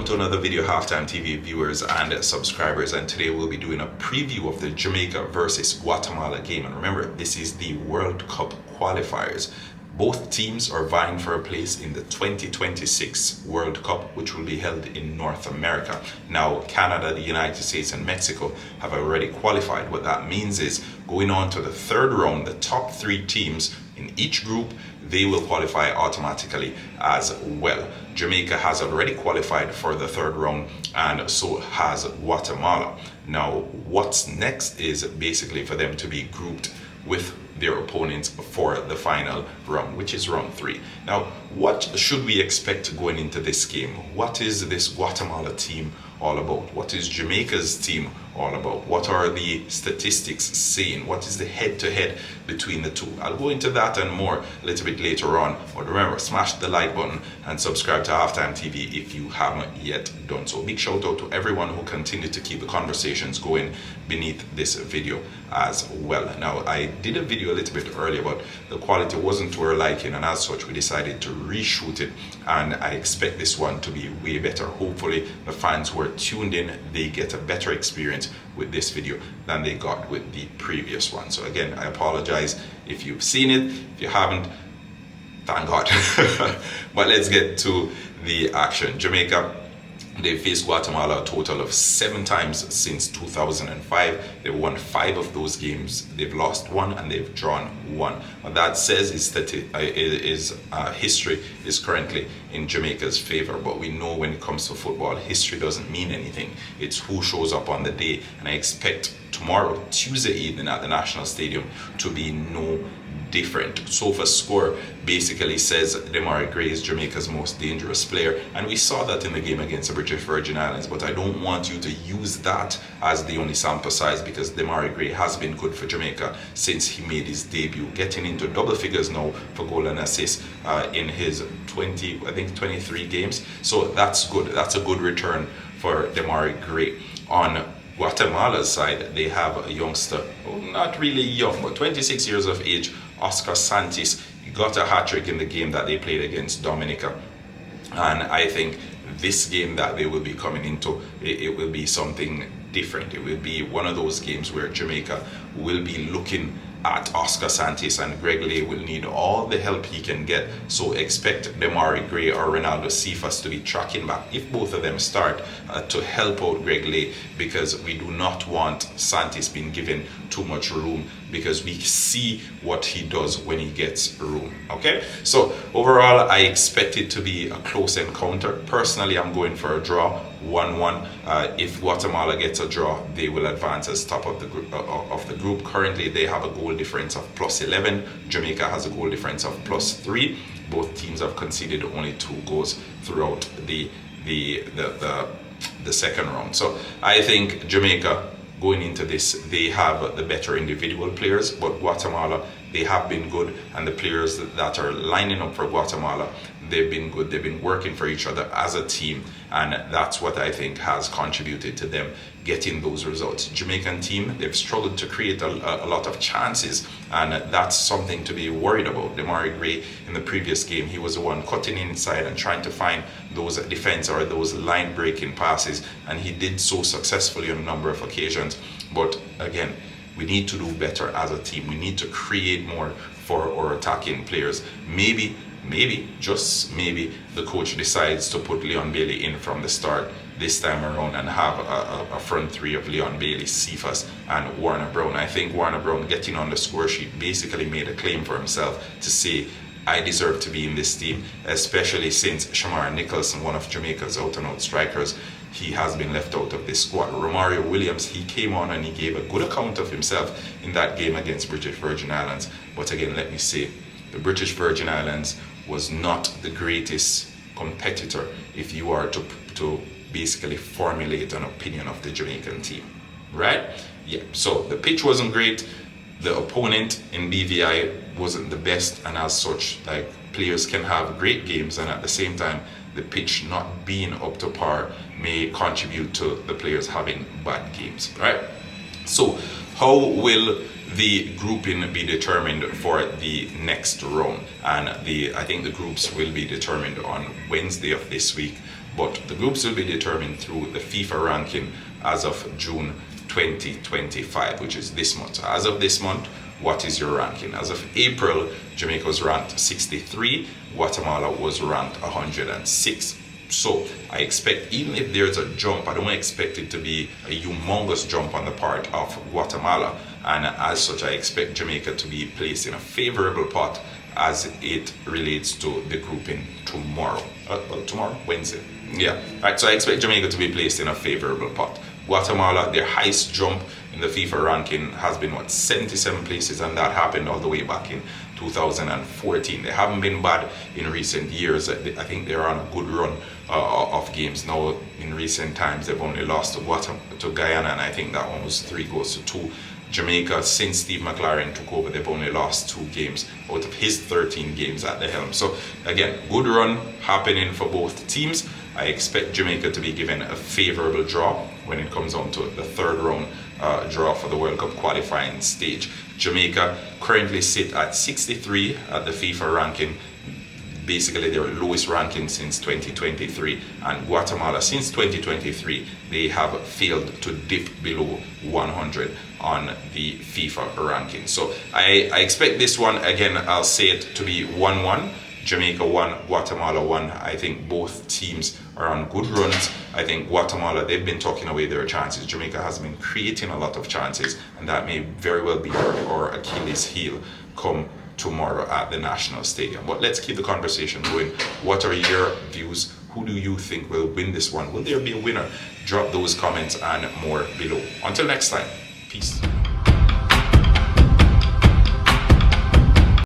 to another video, Halftime TV viewers and subscribers, and today we'll be doing a preview of the Jamaica versus Guatemala game. And remember, this is the World Cup qualifiers. Both teams are vying for a place in the 2026 World Cup, which will be held in North America. Now, Canada, the United States, and Mexico have already qualified. What that means is going on to the third round, the top three teams in each group, they will qualify automatically as well. Jamaica has already qualified for the third round, and so has Guatemala. Now, what's next is basically for them to be grouped with their opponents for the final round, which is round 3. Now, what should we expect going into this game? What is this Guatemala team all about? What is Jamaica's team all about? What are the statistics saying? What is the head-to-head between the two? I'll go into that and more a little bit later on. But remember, smash the like button and subscribe to Halftime TV if you haven't yet done so. Big shout out to everyone who continued to keep the conversations going beneath this video as well. Now, I did a video a little bit earlier, but the quality wasn't to our liking, and as such we decided to reshoot it, and I expect this one to be way better. Hopefully the fans who are tuned in, they get a better experience with this video than they got with the previous one. So again, I apologize if you've seen it. If you haven't, thank God. But let's get to the action. Jamaica, they faced Guatemala a total of 7 times since 2005. They've won 5 of those games. They've lost 1 and they've drawn 1. What that says is that history is currently in Jamaica's favor. But we know when it comes to football, history doesn't mean anything. It's who shows up on the day. And I expect tomorrow, Tuesday evening at the National Stadium, to be no different. SofaScore basically says Demarai Gray is Jamaica's most dangerous player, and we saw that in the game against the British Virgin Islands. But I don't want you to use that as the only sample size, because Demarai Gray has been good for Jamaica since he made his debut, getting into double figures now for goal and assist in his 23 games. So that's good. That's a good return for Demarai Gray. On Guatemala's side, they have a youngster, not really young, but 26 years of age, Oscar Santis. He got a hat-trick in the game that they played against Dominica. And I think this game that they will be coming into, it will be something different. It will be one of those games where Jamaica will be looking at Oscar Santis, and Greg Lay will need all the help he can get. So expect Demarai Gray or Ronaldo Cephas to be tracking back, if both of them start, to help out Greg Lay, because we do not want Santis being given too much room, because we see what he does when he gets room. Okay, so overall I expect it to be a close encounter. Personally, I'm going for a draw, 1-1. If Guatemala gets a draw, they will advance as top of the group. Currently they have a goal difference of +11. Jamaica has a goal difference of +3. Both teams have conceded only 2 goals throughout the second round. So I think Jamaica, going into this, they have the better individual players, but Guatemala, they have been good, and the players that are lining up for Guatemala, they've been good. They've been working for each other as a team, and that's what I think has contributed to them getting those results. Jamaican team, they've struggled to create a lot of chances, and that's something to be worried about. Demarai Gray, in the previous game, he was the one cutting inside and trying to find those defense or those line breaking passes, and he did so successfully on a number of occasions. But again, we need to do better as a team. We need to create more for our attacking players. Maybe, just maybe, the coach decides to put Leon Bailey in from the start this time around and have a front 3 of Leon Bailey, Cephas, and Warner Brown. I think Warner Brown, getting on the score sheet, basically made a claim for himself to say, I deserve to be in this team, especially since Shamar Nicholson, one of Jamaica's out-and-out strikers, he has been left out of this squad. Romario Williams, he came on and he gave a good account of himself in that game against British Virgin Islands. But again, let me say, the British Virgin Islands was not the greatest competitor if you are to basically formulate an opinion of the Jamaican team, right? Yeah, so the pitch wasn't great. The opponent in BVI wasn't the best, and as such, like, players can have great games, and at the same time, the pitch not being up to par may contribute to the players having bad games, right? So how will the grouping be determined for the next round? And I think the groups will be determined on Wednesday of this week but the groups will be determined through the FIFA ranking as of June 2025, which is this month. So as of this month, what is your ranking? As of April, Jamaica was ranked 63, Guatemala was ranked 106. So I expect, even if there's a jump, I don't expect it to be a humongous jump on the part of Guatemala. And as such, I expect Jamaica to be placed in a favorable pot as it relates to the grouping tomorrow. Wednesday. Yeah. Right. So I expect Jamaica to be placed in a favorable pot. Guatemala, their highest jump in the FIFA ranking has been 77 places, and that happened all the way back in 2014. They haven't been bad in recent years. I think they're on a good run of games now. In recent times, they've only lost to Guyana, and I think that one was 3-2. Jamaica, since Steve McLaren took over, they've only lost 2 games out of his 13 games at the helm. So again, good run happening for both teams. I expect Jamaica to be given a favorable draw when it comes on to the third round draw for the World Cup qualifying stage. Jamaica currently sit at 63 at the FIFA ranking. Basically their lowest ranking since 2023, and Guatemala since 2023 they have failed to dip below 100 on the FIFA ranking. So I expect this one, again I'll say it, to be 1-1. Jamaica 1, Guatemala 1. I think both teams are on good runs. I think Guatemala, they've been talking away their chances. Jamaica has been creating a lot of chances, and that may very well be our Achilles heel come tomorrow at the National Stadium. But let's keep the conversation going. What are your views? Who do you think will win this one? Will there be a winner? Drop those comments and more below. Until next time, peace.